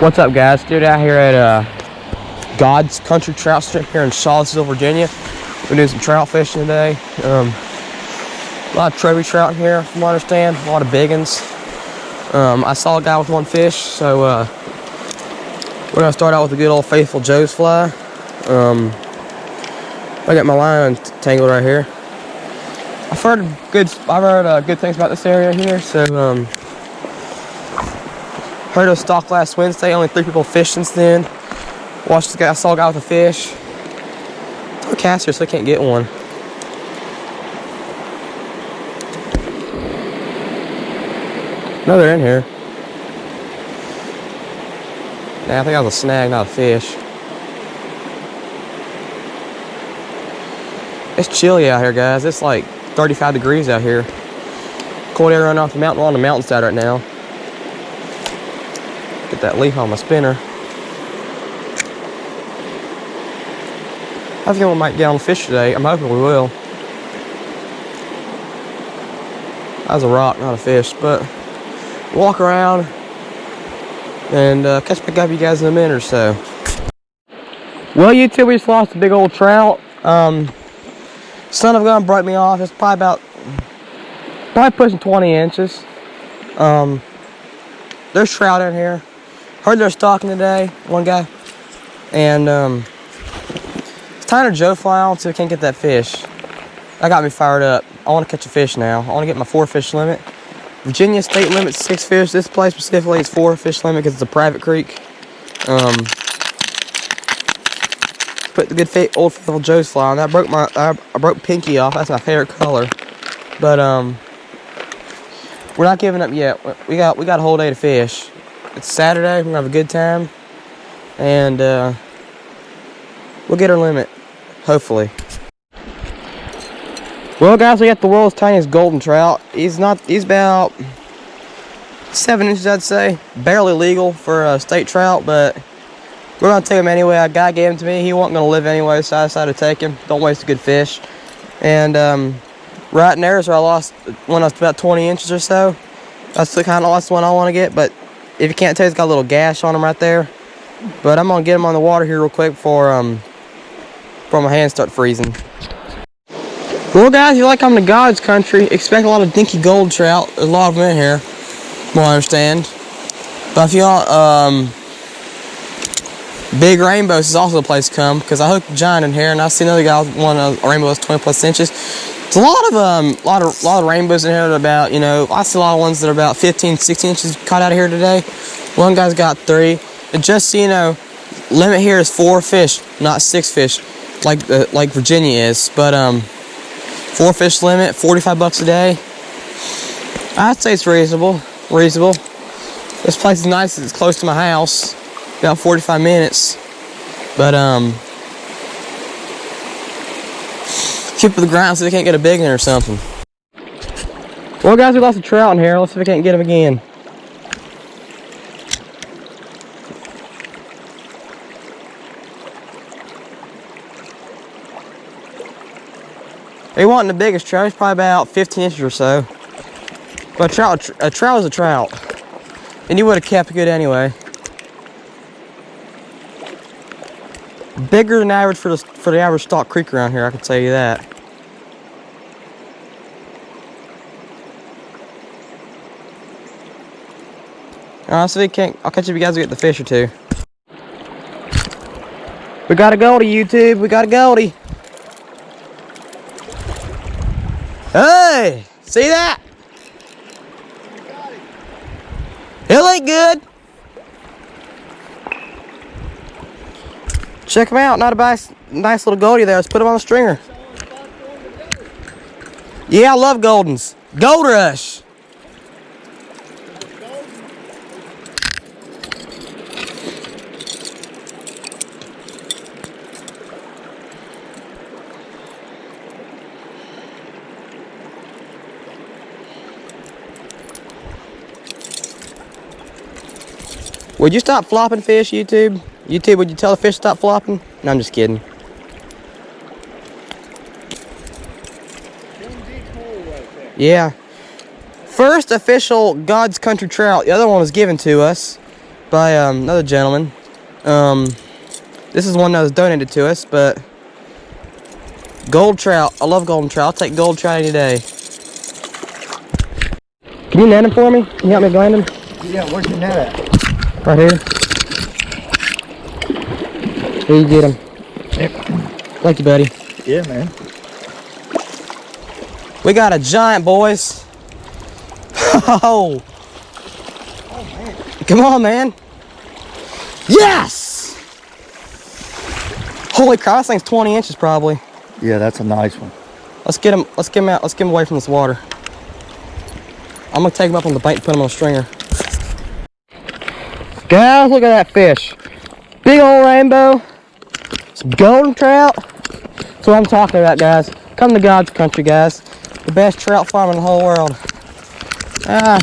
What's up, guys? Dude, out here at God's Country Trout Strip here in SHAWSVILLE, Virginia. We're doing some trout fishing today. A lot of trophy trout in here, from what I understand. A lot of big ones. I saw a guy with one fish, so we're gonna start out with a good old faithful Joe's fly. I got my line tangled right here. I've heard good things about this area here. So heard of stock last Wednesday. Only 3 people fished since then. Watched the guy. I saw a guy with a fish. No cast here, so I can't get one. No, they're in here. Nah, I think that was a snag, not a fish. It's chilly out here, guys. It's like 35 degrees out here. Cold air running off the mountain. We're on the mountainside right now. Get that leaf on my spinner. I think we might get on the fish today. I'm hoping we will. That was a rock, not a fish, but walk around and catch back up you guys in a minute or so. Well, YouTube, we just lost a big old trout. Son of a gun broke me off. It's probably pushing 20 inches. There's trout in here. Heard they're stalking today, one guy. And it's time to Joe fly on so we can't get that fish. That got me fired up. I want to catch a fish now. I want to get my 4-fish limit. Virginia state limit's 6 fish. This place specifically is 4-fish limit because it's a private creek. Put the good old faithful Joe's fly on. That broke I broke Pinky off. That's my favorite color. But we're not giving up yet. We got a whole day to fish. It's Saturday. We're gonna have a good time, and we'll get our limit, hopefully. Well, guys, we got the world's tiniest golden trout. He's about 7 inches, I'd say. Barely legal for a state trout, but we're gonna take him anyway. A guy gave him to me. He wasn't gonna live anyway, so I decided to take him. Don't waste a good fish. And right in there is where I lost when I was about 20 inches or so. That's the one I want to get, but if you can't tell, he's got a little gash on him right there. But I'm gonna get him on the water here real quick before my hands start freezing. Well, guys, you like coming to God's country, expect a lot of dinky gold trout. There's a lot of them in here, from what I understand. But if you want big rainbows is also a place to come, because I hooked a giant in here, and I see another guy with one a rainbow that's 20+ inches. There's a lot of rainbows in here that are about, I see a lot of ones that are about 15, 16 inches caught out of here today. One guy's got 3. And just so you know, limit here is 4 fish, not 6 fish, like Virginia is. But 4-fish limit, $45 a day. I'd say it's reasonable. This place is nice. It's close to my house, about 45 minutes. But keep with the ground so they can't get a big one or something. Well, guys, we lost a trout in here. Let's see if we can't get him again. He wasn't the biggest trout. He's probably about 15 inches or so. But a trout is a trout. And you would have kept good anyway. Bigger than average for the average stock creek around here, I can tell you that. Alright, so I'll catch you guys get the fish or two. We got a goldie, YouTube. We got a goldie. Hey! See that? It ain't good. Check him out. Not a nice little goldie there. Let's put him on the stringer. Yeah, I love goldens. Gold Rush. Would you stop flopping fish, YouTube? YouTube, would you tell the fish to stop flopping? No, I'm just kidding. Yeah. First official God's Country Trout. The other one was given to us. by another gentleman. This is one that was donated to us, but gold trout. I love golden trout. I'll take gold trout any day. Can you net him for me? Can you help me land him? Yeah, where's your net at? Right here. Here, you get him. Yep. Thank you, buddy. Yeah, man. We got a giant, boys. Oh, man. Come on, man. Yes! Holy crap, this thing's 20 inches probably. Yeah, that's a nice one. Let's get him out. Let's get him away from this water. I'm gonna take him up on the bait and put him on a stringer. Guys, look at that fish. Big old rainbow. Some golden trout. That's what I'm talking about, guys. Come to God's country, guys. The best trout farm in the whole world. I'm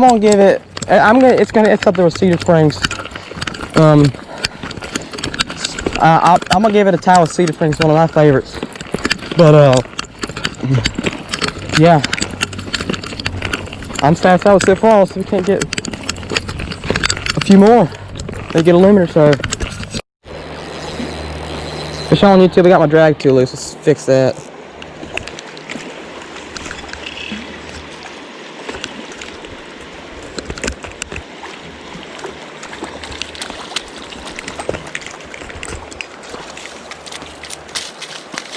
gonna give it. It's up there with Cedar Springs. I'm gonna give it a tie with Cedar Springs, one of my favorites. But yeah, I'm satisfied with so far. So we can't get a few more. They get a limit or so. Fish on YouTube. I got my drag too loose. Let's fix that.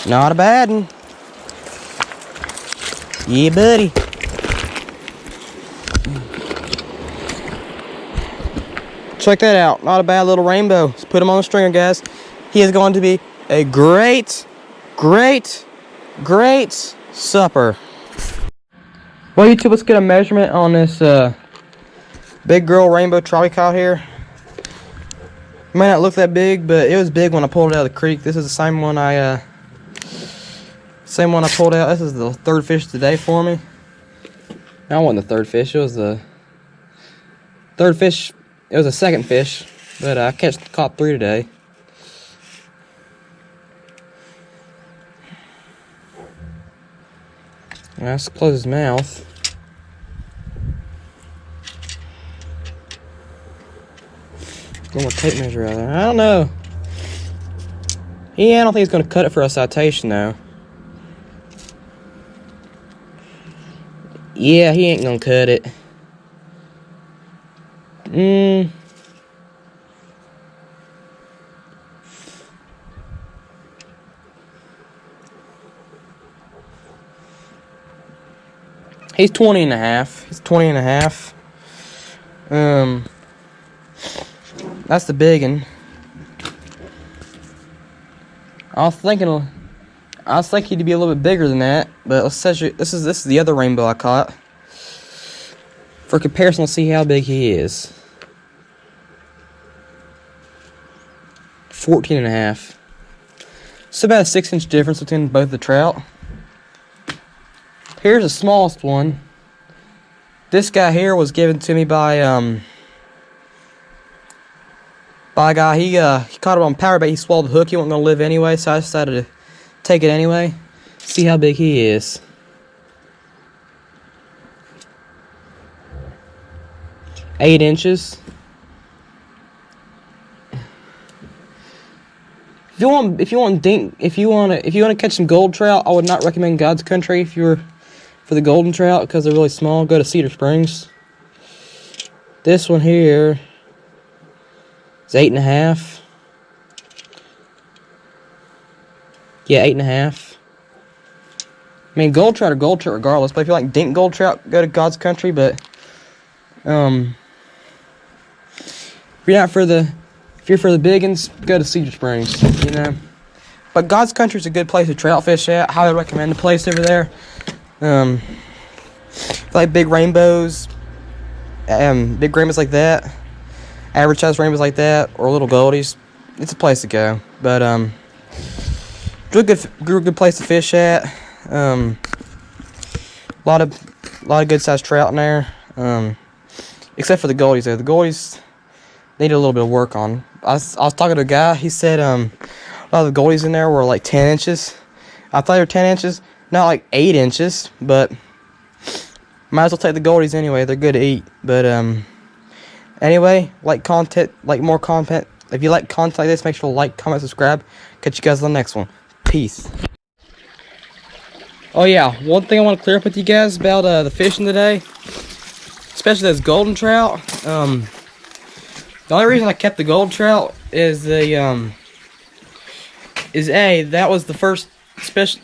Not a bad one. Yeah, buddy. Check that out. Not a bad little rainbow. Let's put him on the stringer, guys. He is going to be a great, great, great supper. Well, YouTube, let's get a measurement on this big girl rainbow trout we caught here. May not look that big, but it was big when I pulled it out of the creek. This is the same one I pulled out. This is the third fish today for me. That wasn't the third fish. It was the third fish. It was the second fish, but I caught 3 today. Let's close his mouth. Get more tape measure out there. I don't know. I don't think he's gonna cut it for a citation though. Yeah, he ain't gonna cut it. He's 20 and a half. He's 20 and a half. That's the big one. I was thinking he'd be a little bit bigger than that, but let's set you, this is the other rainbow I caught. For comparison, let's see how big he is. 14 and a half. It's about a 6-inch difference between both the trout. Here's the smallest one. This guy here was given to me by a guy. He caught it on power bait. He swallowed the hook. He wasn't gonna live anyway, so I decided to take it anyway. See how big he is. Eight inches. If you want to catch some gold trout, I would not recommend God's Country if you're for the golden trout because they're really small. Go to Cedar Springs. This one here is 8.5. Yeah, 8.5. I mean, gold trout are gold trout regardless. But if you like dink gold trout, go to God's Country. But if you're for the big ones, go to Cedar Springs. You know. But God's Country is a good place to trout fish at. Highly recommend the place over there. Like big rainbows, big rainbows like that, average size rainbows like that, or little goldies. It's a place to go. But really good place to fish at. A lot of good sized trout in there. Except for the goldies though. The goldies need a little bit of work on. I was talking to a guy. He said a lot of the goldies in there were like 10 inches. I thought they were 10 inches. Not like 8 inches, but might as well take the goldies anyway. They're good to eat. But Anyway, like content, like more content. If you like content like this, make sure to like, comment, subscribe. Catch you guys on the next one. Peace. Oh yeah, one thing I want to clear up with you guys about the fishing today, especially those golden trout. The only reason I kept the gold trout is that was the first one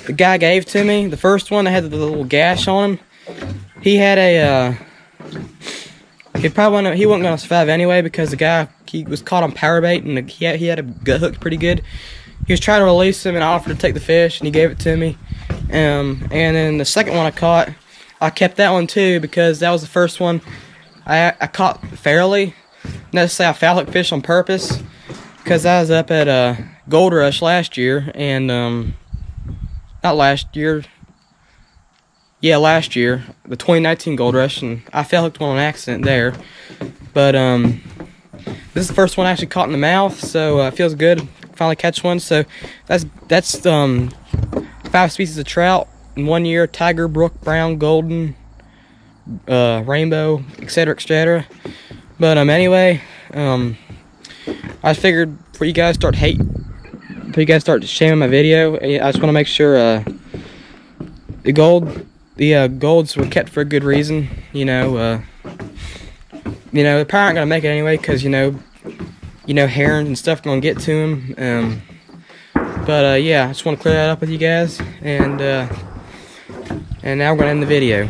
the guy gave to me. The first one that had the little gash on him. He had he wasn't gonna survive anyway because the guy, he was caught on power bait and he had a gut hooked pretty good. He was trying to release him and I offered to take the fish and he gave it to me. And then the second one I caught, I kept that one too because that was the first one I caught fairly. Not to say I foul hooked fish on purpose, because I was up at Gold Rush last year and not last year. Yeah, last year, the 2019 Gold Rush, and I foul hooked one on accident there. But this is the first one I actually caught in the mouth, so it feels good. Finally catch one. So that's 5 species of trout in 1 year: tiger, brook, brown, golden, rainbow, etc., etc. But anyway, I figured before you guys start shaming my video, I just want to make sure the golds were kept for a good reason. They probably aren't gonna make it anyway because herons and stuff gonna get to them. But yeah, I just want to clear that up with you guys, and now we're gonna end the video.